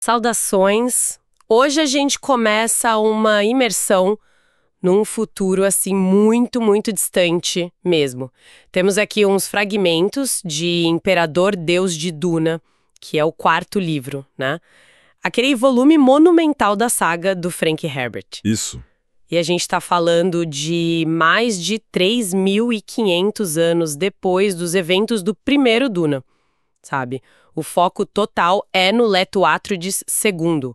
Saudações! Hoje a gente começa uma imersão num futuro assim muito, muito distante mesmo. Temos aqui uns fragmentos de Imperador Deus de Duna, que é o quarto livro, né? Aquele volume monumental da saga do Frank Herbert. Isso. E a gente está falando de mais de 3.500 anos depois dos eventos do primeiro Duna, sabe? O foco total é no Leto Atreides II,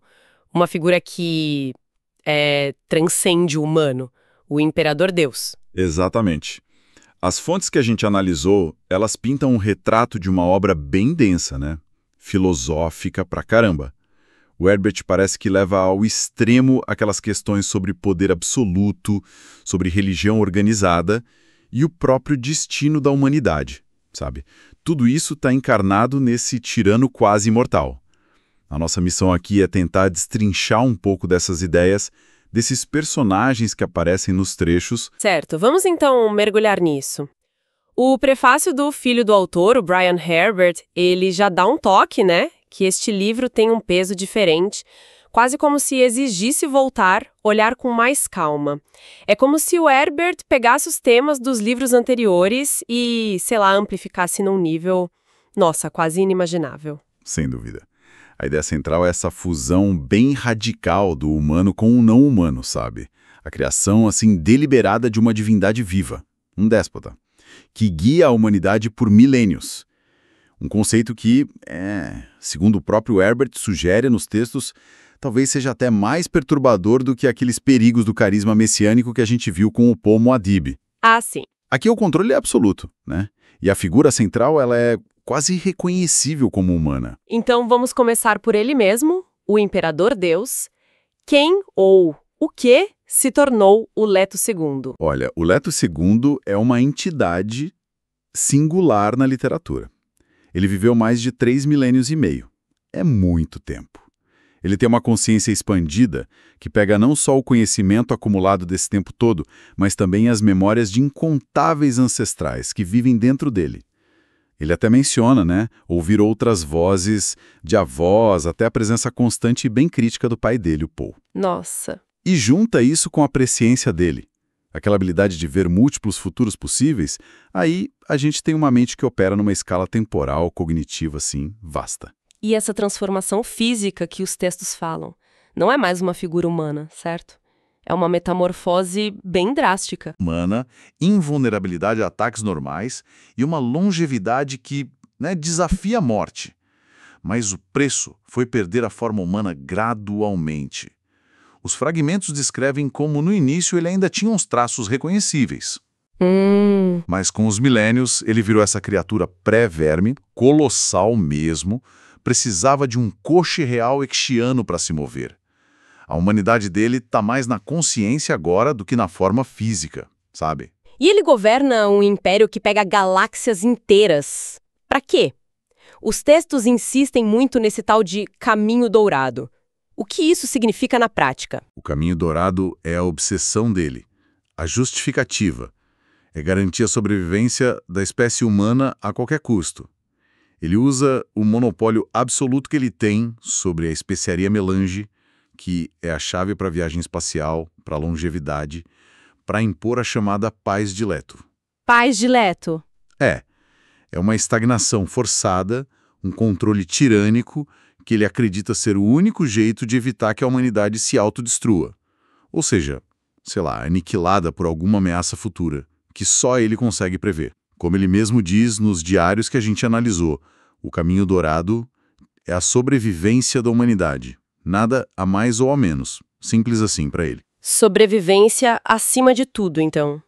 uma figura que transcende o humano, o Imperador Deus. Exatamente. As fontes que a gente analisou, elas pintam um retrato de uma obra bem densa, né? Filosófica pra caramba. O Herbert parece que leva ao extremo aquelas questões sobre poder absoluto, sobre religião organizada e o próprio destino da humanidade, sabe? Tudo isso está encarnado nesse tirano quase imortal. A nossa missão aqui é tentar destrinchar um pouco dessas ideias, desses personagens que aparecem nos trechos. Certo, vamos então mergulhar nisso. O prefácio do filho do autor, o Brian Herbert, ele já dá um toque, né? Que este livro tem um peso diferente, quase como se exigisse voltar, olhar com mais calma. É como se o Herbert pegasse os temas dos livros anteriores e, sei lá, amplificasse num nível, nossa, quase inimaginável. Sem dúvida. A ideia central é essa fusão bem radical do humano com o não humano, sabe? A criação, assim, deliberada de uma divindade viva, um déspota, que guia a humanidade por milênios. Um conceito que, segundo o próprio Herbert sugere nos textos, talvez seja até mais perturbador do que aqueles perigos do carisma messiânico que a gente viu com o Paul Muad'Dib. Ah, sim. Aqui o controle é absoluto, né? E a figura central, ela é quase irreconhecível como humana. Então vamos começar por ele mesmo, o Imperador Deus. Quem ou o que se tornou o Leto II? Olha, o Leto II é uma entidade singular na literatura. Ele viveu mais de 3 milênios e meio. É muito tempo. Ele tem uma consciência expandida que pega não só o conhecimento acumulado desse tempo todo, mas também as memórias de incontáveis ancestrais que vivem dentro dele. Ele até menciona, né, ouvir outras vozes de avós, até a presença constante e bem crítica do pai dele, o Paul. Nossa. E junta isso com a presciência dele, aquela habilidade de ver múltiplos futuros possíveis, aí a gente tem uma mente que opera numa escala temporal, cognitiva, assim, vasta. E essa transformação física que os textos falam, não é mais uma figura humana, certo? É uma metamorfose bem drástica. Humana, invulnerabilidade a ataques normais e uma longevidade que, desafia a morte. Mas o preço foi perder a forma humana gradualmente. Os fragmentos descrevem como, no início, ele ainda tinha uns traços reconhecíveis. Mas com os milênios, ele virou essa criatura pré-verme, colossal mesmo, precisava de um coche real exiano para se mover. A humanidade dele está mais na consciência agora do que na forma física, sabe? E ele governa um império que pega galáxias inteiras. Pra quê? Os textos insistem muito nesse tal de caminho dourado. O que isso significa na prática? O caminho dourado é a obsessão dele, a justificativa. É garantir a sobrevivência da espécie humana a qualquer custo. Ele usa o monopólio absoluto que ele tem sobre a especiaria melange, que é a chave para a viagem espacial, para a longevidade, para impor a chamada paz de Leto. Paz de Leto. É uma estagnação forçada, um controle tirânico que ele acredita ser o único jeito de evitar que a humanidade se autodestrua. Ou seja, aniquilada por alguma ameaça futura, que só ele consegue prever. Como ele mesmo diz nos diários que a gente analisou, o caminho dourado é a sobrevivência da humanidade. Nada a mais ou a menos. Simples assim para ele. Sobrevivência acima de tudo, então.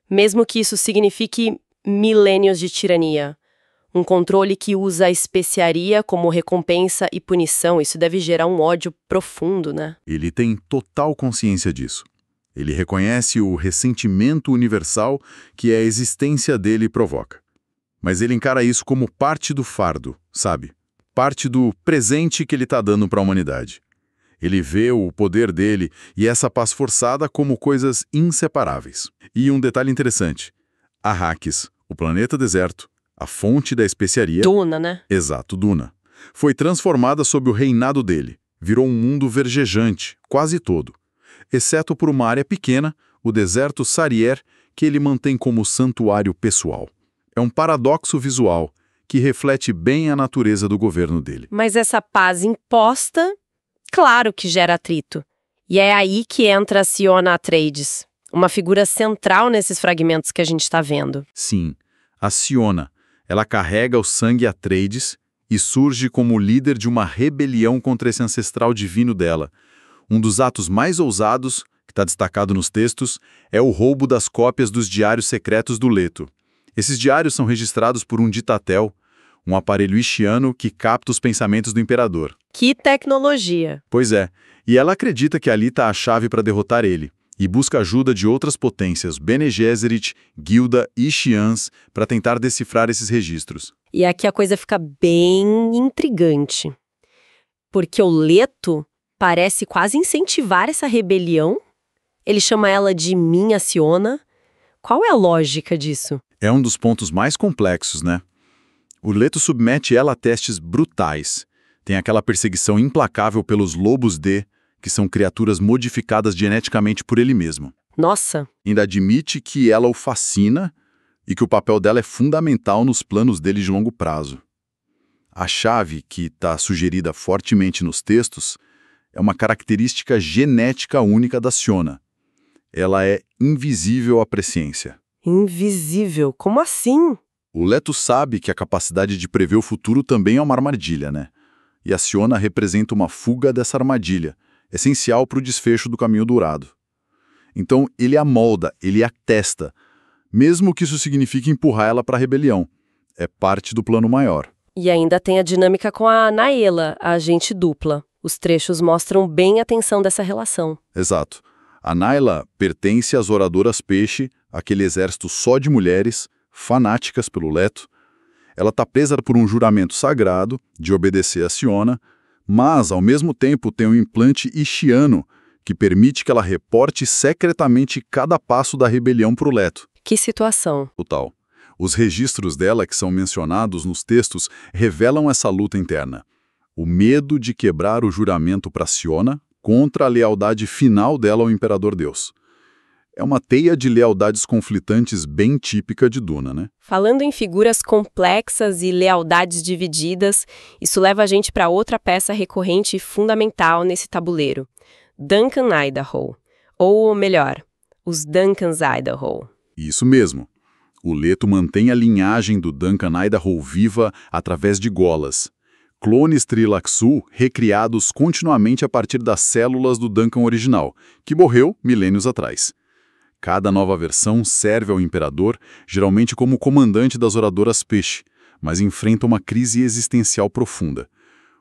Mesmo que isso signifique milênios de tirania. Um controle que usa a especiaria como recompensa e punição. Isso deve gerar um ódio profundo, né? Ele tem total consciência disso. Ele reconhece o ressentimento universal que a existência dele provoca. Mas ele encara isso como parte do fardo, sabe? Parte do presente que ele está dando para a humanidade. Ele vê o poder dele e essa paz forçada como coisas inseparáveis. E um detalhe interessante. Arrakis, o planeta deserto, a fonte da especiaria... Duna, né? Exato, Duna. Foi transformada sob o reinado dele. Virou um mundo vergejante, quase todo. Exceto por uma área pequena, o deserto Sarier, que ele mantém como santuário pessoal. É um paradoxo visual que reflete bem a natureza do governo dele. Mas essa paz imposta, claro que gera atrito. E é aí que entra a Siona Atreides, uma figura central nesses fragmentos que a gente está vendo. Sim, a Siona. Ela carrega o sangue Atreides e surge como líder de uma rebelião contra esse ancestral divino dela. Um dos atos mais ousados, que está destacado nos textos, é o roubo das cópias dos diários secretos do Leto. Esses diários são registrados por um ditatel, um aparelho ishiano que capta os pensamentos do imperador. Que tecnologia! Pois é, e ela acredita que ali está a chave para derrotar ele, e busca ajuda de outras potências, Bene Gesserit, Gilda e Shians, para tentar decifrar esses registros. E aqui a coisa fica bem intrigante, porque o Leto parece quase incentivar essa rebelião. Ele chama ela de minha Siona. Qual é a lógica disso? É um dos pontos mais complexos, né? O Leto submete ela a testes brutais. Tem aquela perseguição implacável pelos lobos D, que são criaturas modificadas geneticamente por ele mesmo. Nossa! Ainda admite que ela o fascina e que o papel dela é fundamental nos planos dele de longo prazo. A chave, que está sugerida fortemente nos textos, é uma característica genética única da Siona. Ela é invisível à presciência. Invisível? Como assim? O Leto sabe que a capacidade de prever o futuro também é uma armadilha, né? E a Siona representa uma fuga dessa armadilha, essencial para o desfecho do Caminho Dourado. Então, ele a molda, ele a testa, mesmo que isso signifique empurrar ela para a rebelião. É parte do plano maior. E ainda tem a dinâmica com a Naela, a agente dupla. Os trechos mostram bem a tensão dessa relação. Exato. A Naela pertence às Oradoras Peixe, aquele exército só de mulheres, fanáticas pelo Leto. Ela está presa por um juramento sagrado de obedecer a Siona, mas, ao mesmo tempo, tem um implante ishiano que permite que ela reporte secretamente cada passo da rebelião para o Leto. Que situação! Total. Os registros dela, que são mencionados nos textos, revelam essa luta interna. O medo de quebrar o juramento para Siona contra a lealdade final dela ao Imperador Deus. É uma teia de lealdades conflitantes bem típica de Duna, né? Falando em figuras complexas e lealdades divididas, isso leva a gente para outra peça recorrente e fundamental nesse tabuleiro. Duncan Idaho. Ou melhor, os Duncans Idaho. Isso mesmo. O Leto mantém a linhagem do Duncan Idaho viva através de golas. Clones Tleilaxu recriados continuamente a partir das células do Duncan original, que morreu milênios atrás. Cada nova versão serve ao imperador, geralmente como comandante das Oradoras Peixe, mas enfrenta uma crise existencial profunda.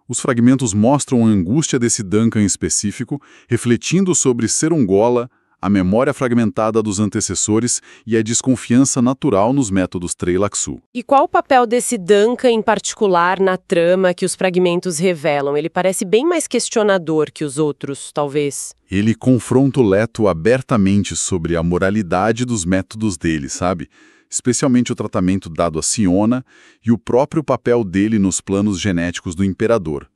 Os fragmentos mostram a angústia desse Duncan específico, refletindo sobre ser um Gola, a memória fragmentada dos antecessores e a desconfiança natural nos métodos Tleilaxu. E qual o papel desse Duncan em particular na trama que os fragmentos revelam? Ele parece bem mais questionador que os outros, talvez. Ele confronta o Leto abertamente sobre a moralidade dos métodos dele, sabe? Especialmente o tratamento dado a Siona e o próprio papel dele nos planos genéticos do imperador.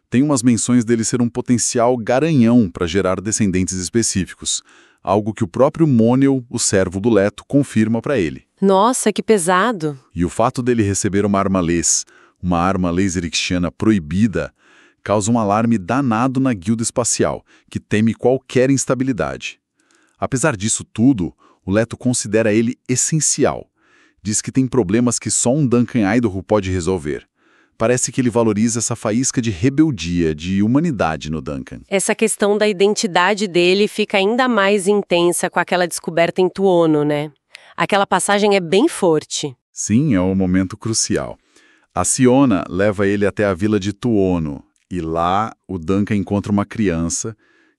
Tem umas menções dele ser um potencial garanhão para gerar descendentes específicos, algo que o próprio Monel, o servo do Leto, confirma para ele. Nossa, que pesado! E o fato dele receber uma arma laser ixiana proibida, causa um alarme danado na guilda espacial, que teme qualquer instabilidade. Apesar disso tudo, o Leto considera ele essencial. Diz que tem problemas que só um Duncan Idaho pode resolver. Parece que ele valoriza essa faísca de rebeldia, de humanidade no Duncan. Essa questão da identidade dele fica ainda mais intensa com aquela descoberta em Tuono, né? Aquela passagem é bem forte. Sim, é um momento crucial. A Siona leva ele até a vila de Tuono, e lá o Duncan encontra uma criança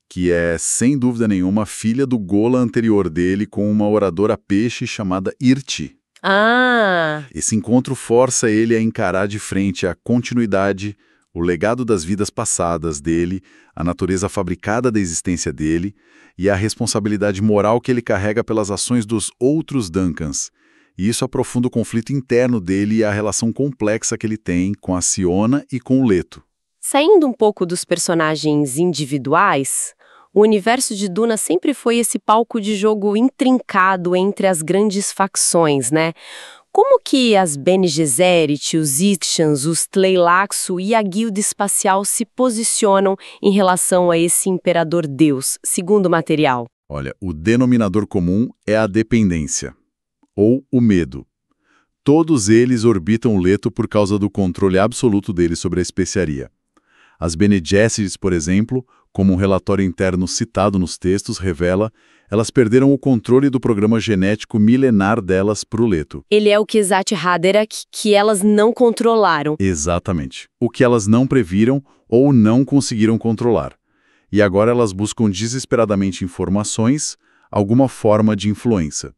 que é, sem dúvida nenhuma, filha do Gola anterior dele com uma oradora peixe chamada Irti. Ah! Esse encontro força ele a encarar de frente a continuidade, o legado das vidas passadas dele, a natureza fabricada da existência dele e a responsabilidade moral que ele carrega pelas ações dos outros Duncans. E isso aprofunda o conflito interno dele e a relação complexa que ele tem com a Siona e com o Leto. Saindo um pouco dos personagens individuais, o universo de Duna sempre foi esse palco de jogo intrincado entre as grandes facções, né? Como que as Bene Gesserit, os Ixans, os Tleilaxu e a Guilda Espacial se posicionam em relação a esse imperador Deus, segundo o material? Olha, o denominador comum é a dependência, ou o medo. Todos eles orbitam o Leto por causa do controle absoluto dele sobre a especiaria. As Bene Gesserit, por exemplo, como um relatório interno citado nos textos revela, elas perderam o controle do programa genético milenar delas para o Leto. Ele é o Kwisatz Haderach que elas não controlaram. Exatamente. O que elas não previram ou não conseguiram controlar. E agora elas buscam desesperadamente informações, alguma forma de influência.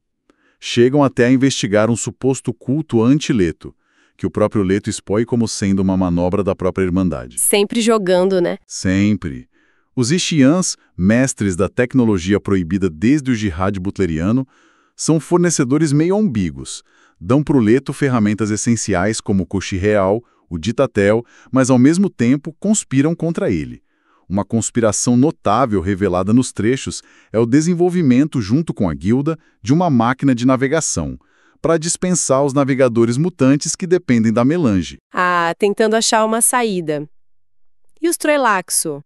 Chegam até a investigar um suposto culto anti-Leto, que o próprio Leto expõe como sendo uma manobra da própria Irmandade. Sempre jogando, né? Sempre. Os Ishians, mestres da tecnologia proibida desde o Jihad butleriano, são fornecedores meio ambíguos. Dão para o Leto ferramentas essenciais como o Koshi Real, o Ditatel, mas ao mesmo tempo conspiram contra ele. Uma conspiração notável revelada nos trechos é o desenvolvimento, junto com a guilda, de uma máquina de navegação, para dispensar os navegadores mutantes que dependem da melange. Tentando achar uma saída. E os Tleilaxu?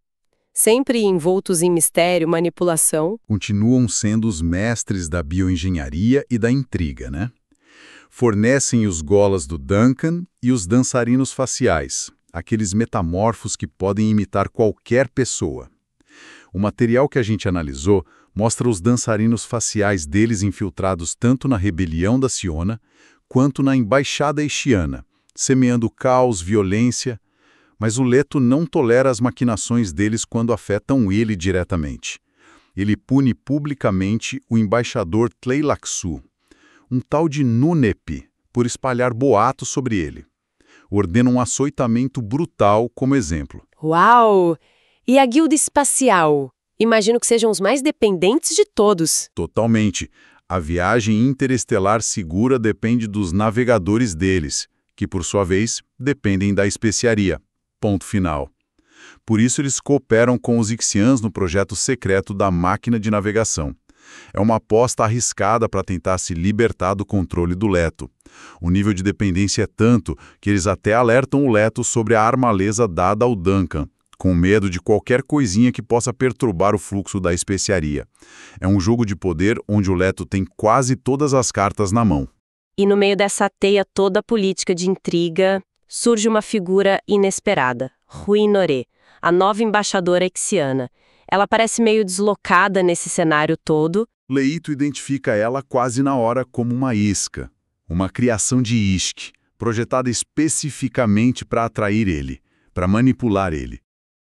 Sempre envoltos em mistério, manipulação? Continuam sendo os mestres da bioengenharia e da intriga, né? Fornecem os golas do Duncan e os dançarinos faciais, aqueles metamorfos que podem imitar qualquer pessoa. O material que a gente analisou mostra os dançarinos faciais deles infiltrados tanto na rebelião da Siona quanto na embaixada Ishiana, semeando caos, violência, mas o Leto não tolera as maquinações deles quando afetam ele diretamente. Ele pune publicamente o embaixador Tleilaxu, um tal de Nunep, por espalhar boatos sobre ele. Ordena um açoitamento brutal como exemplo. Uau! E a Guilda Espacial? Imagino que sejam os mais dependentes de todos. Totalmente. A viagem interestelar segura depende dos navegadores deles, que, por sua vez, dependem da especiaria. Ponto final. Por isso eles cooperam com os Ixians no projeto secreto da máquina de navegação. É uma aposta arriscada para tentar se libertar do controle do Leto. O nível de dependência é tanto que eles até alertam o Leto sobre a armaleza dada ao Duncan, com medo de qualquer coisinha que possa perturbar o fluxo da especiaria. É um jogo de poder onde o Leto tem quase todas as cartas na mão. E no meio dessa teia toda política de intriga, surge uma figura inesperada, Rui Noré, a nova embaixadora ixiana. Ela parece meio deslocada nesse cenário todo. Leito identifica ela quase na hora como uma isca, uma criação de Ishk, projetada especificamente para atrair ele, para manipular ele.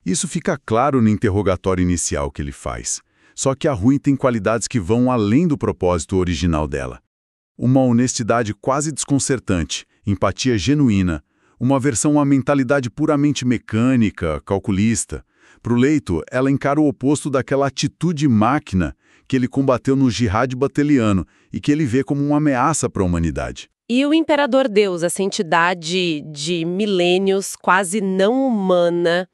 Isso fica claro no interrogatório inicial que ele faz. Só que a Rui tem qualidades que vão além do propósito original dela. Uma honestidade quase desconcertante, empatia genuína, uma aversão à mentalidade puramente mecânica, calculista. Para o Leito, ela encara o oposto daquela atitude máquina que ele combateu no Jihad butleriano e que ele vê como uma ameaça para a humanidade. E o Imperador Deus, essa entidade de milênios quase não humana,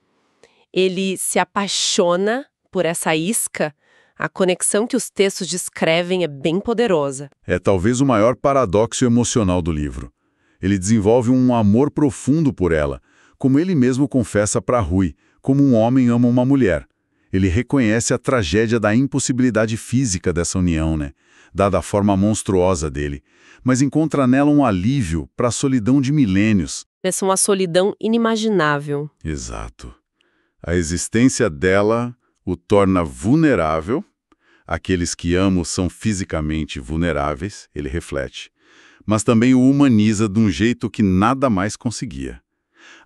ele se apaixona por essa isca. A conexão que os textos descrevem é bem poderosa. É talvez o maior paradoxo emocional do livro. Ele desenvolve um amor profundo por ela, como ele mesmo confessa para Rui, como um homem ama uma mulher. Ele reconhece a tragédia da impossibilidade física dessa união, dada a forma monstruosa dele, mas encontra nela um alívio para a solidão de milênios. Essa é uma solidão inimaginável. Exato. A existência dela o torna vulnerável. Aqueles que amo são fisicamente vulneráveis, ele reflete, mas também o humaniza de um jeito que nada mais conseguia.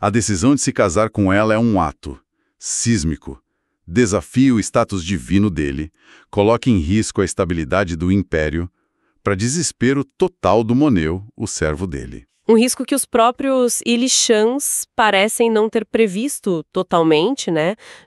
A decisão de se casar com ela é um ato sísmico, desafia o status divino dele, coloca em risco a estabilidade do império, para desespero total do Moneu, o servo dele. Um risco que os próprios Ilishans parecem não ter previsto totalmente,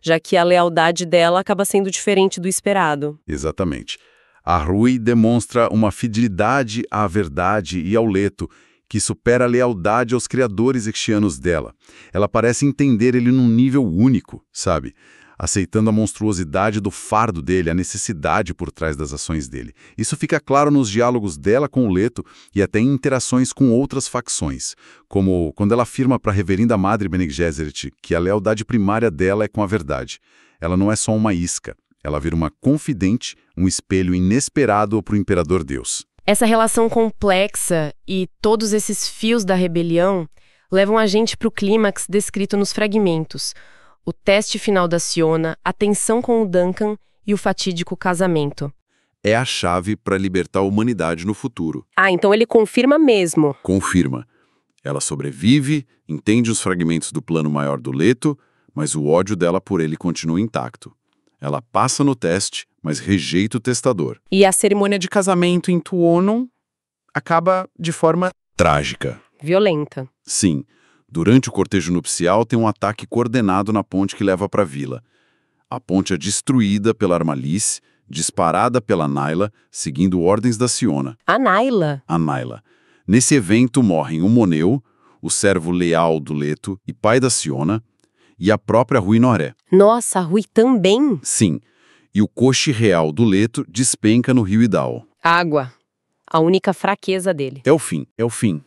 já que a lealdade dela acaba sendo diferente do esperado. Exatamente. A Rui demonstra uma fidelidade à verdade e ao Leto, que supera a lealdade aos criadores extianos dela. Ela parece entender ele num nível único, sabe? Aceitando a monstruosidade do fardo dele, a necessidade por trás das ações dele. Isso fica claro nos diálogos dela com o Leto e até em interações com outras facções, como quando ela afirma para a reverenda Madre Bene Gesserit que a lealdade primária dela é com a verdade. Ela não é só uma isca, ela vira uma confidente, um espelho inesperado para o Imperador Deus. Essa relação complexa e todos esses fios da rebelião levam a gente para o clímax descrito nos fragmentos. O teste final da Siona, a tensão com o Duncan e o fatídico casamento. É a chave para libertar a humanidade no futuro. Ah, então ele confirma mesmo. Confirma. Ela sobrevive, entende os fragmentos do plano maior do Leto, mas o ódio dela por ele continua intacto. Ela passa no teste, mas rejeita o testador. E a cerimônia de casamento em Tuonon acaba de forma Trágica. violenta. Sim. Durante o cortejo nupcial tem um ataque coordenado na ponte que leva para a vila. A ponte é destruída pela Armalice, disparada pela Naila, seguindo ordens da Siona. A Naila. A Naila. Nesse evento morrem o Moneu, o servo leal do Leto e pai da Siona, e a própria Rui Noré. Nossa, a Rui também. Sim. E o coche real do Leto despenca no rio Idao. Água. A única fraqueza dele. É o fim, é o fim.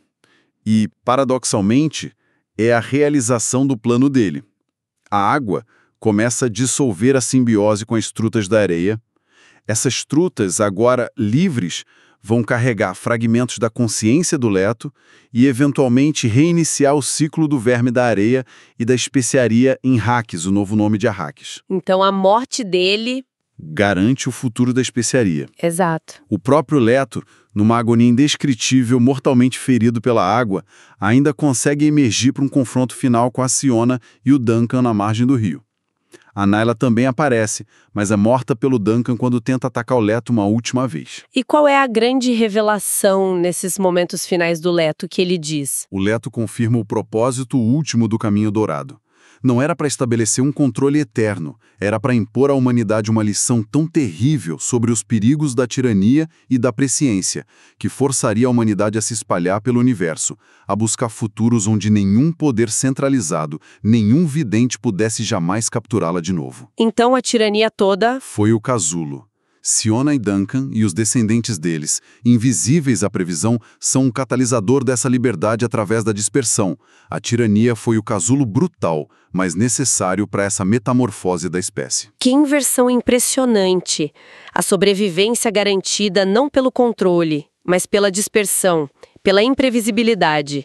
E, paradoxalmente, é a realização do plano dele. A água começa a dissolver a simbiose com as trutas da areia. Essas trutas, agora livres, vão carregar fragmentos da consciência do Leto e, eventualmente, reiniciar o ciclo do verme da areia e da especiaria em Arrakis, o novo nome de Arrakis. Então a morte dele... Garante o futuro da especiaria. Exato. O próprio Leto, numa agonia indescritível, mortalmente ferido pela água, ainda consegue emergir para um confronto final com a Siona e o Duncan na margem do rio. A Naila também aparece, mas é morta pelo Duncan quando tenta atacar o Leto uma última vez. E qual é a grande revelação nesses momentos finais do Leto que ele diz? O Leto confirma o propósito último do Caminho Dourado. Não era para estabelecer um controle eterno, era para impor à humanidade uma lição tão terrível sobre os perigos da tirania e da presciência, que forçaria a humanidade a se espalhar pelo universo, a buscar futuros onde nenhum poder centralizado, nenhum vidente pudesse jamais capturá-la de novo. Então a tirania toda... Foi o casulo. Siona e Duncan e os descendentes deles, invisíveis à previsão, são um catalisador dessa liberdade através da dispersão. A tirania foi o casulo brutal, mas necessário para essa metamorfose da espécie. Que inversão impressionante! A sobrevivência garantida não pelo controle, mas pela dispersão, pela imprevisibilidade.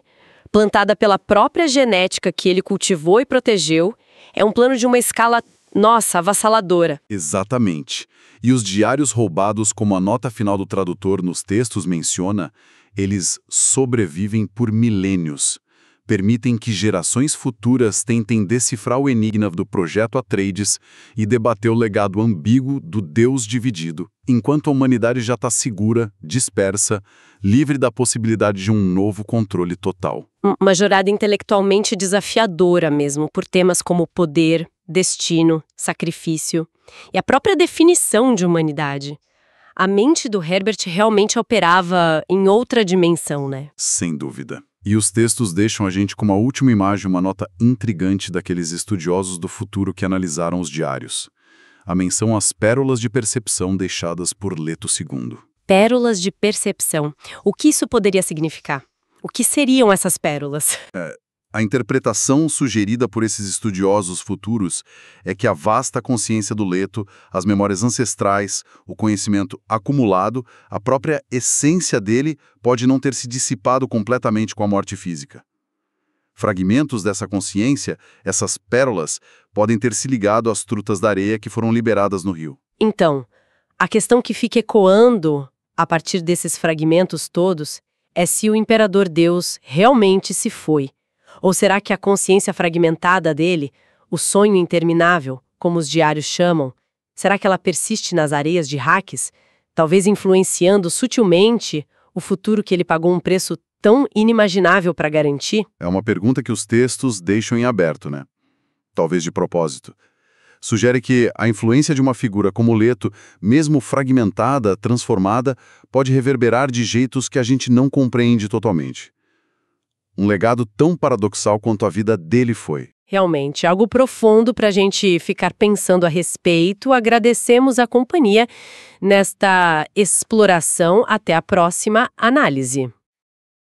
Plantada pela própria genética que ele cultivou e protegeu, é um plano de uma escala, nossa, avassaladora. Exatamente. E os diários roubados, como a nota final do tradutor nos textos menciona, eles sobrevivem por milênios. Permitem que gerações futuras tentem decifrar o enigma do projeto Atreides e debater o legado ambíguo do Deus dividido, enquanto a humanidade já está segura, dispersa, livre da possibilidade de um novo controle total. Uma jornada intelectualmente desafiadora mesmo, por temas como poder, destino, sacrifício e a própria definição de humanidade. A mente do Herbert realmente operava em outra dimensão, né? Sem dúvida. E os textos deixam a gente com uma última imagem, uma nota intrigante daqueles estudiosos do futuro que analisaram os diários. A menção às pérolas de percepção deixadas por Leto II. Pérolas de percepção. O que isso poderia significar? O que seriam essas pérolas? A interpretação sugerida por esses estudiosos futuros é que a vasta consciência do Leto, as memórias ancestrais, o conhecimento acumulado, a própria essência dele pode não ter se dissipado completamente com a morte física. Fragmentos dessa consciência, essas pérolas, podem ter se ligado às trutas da areia que foram liberadas no rio. Então, a questão que fica ecoando a partir desses fragmentos todos é se o Imperador Deus realmente se foi. Ou será que a consciência fragmentada dele, o sonho interminável, como os diários chamam, será que ela persiste nas areias de Arrakis, talvez influenciando sutilmente o futuro que ele pagou um preço tão inimaginável para garantir? É uma pergunta que os textos deixam em aberto, né? Talvez de propósito. Sugere que a influência de uma figura como Leto, mesmo fragmentada, transformada, pode reverberar de jeitos que a gente não compreende totalmente. Um legado tão paradoxal quanto a vida dele foi. Realmente, algo profundo para a gente ficar pensando a respeito. Agradecemos a companhia nesta exploração. Até a próxima análise.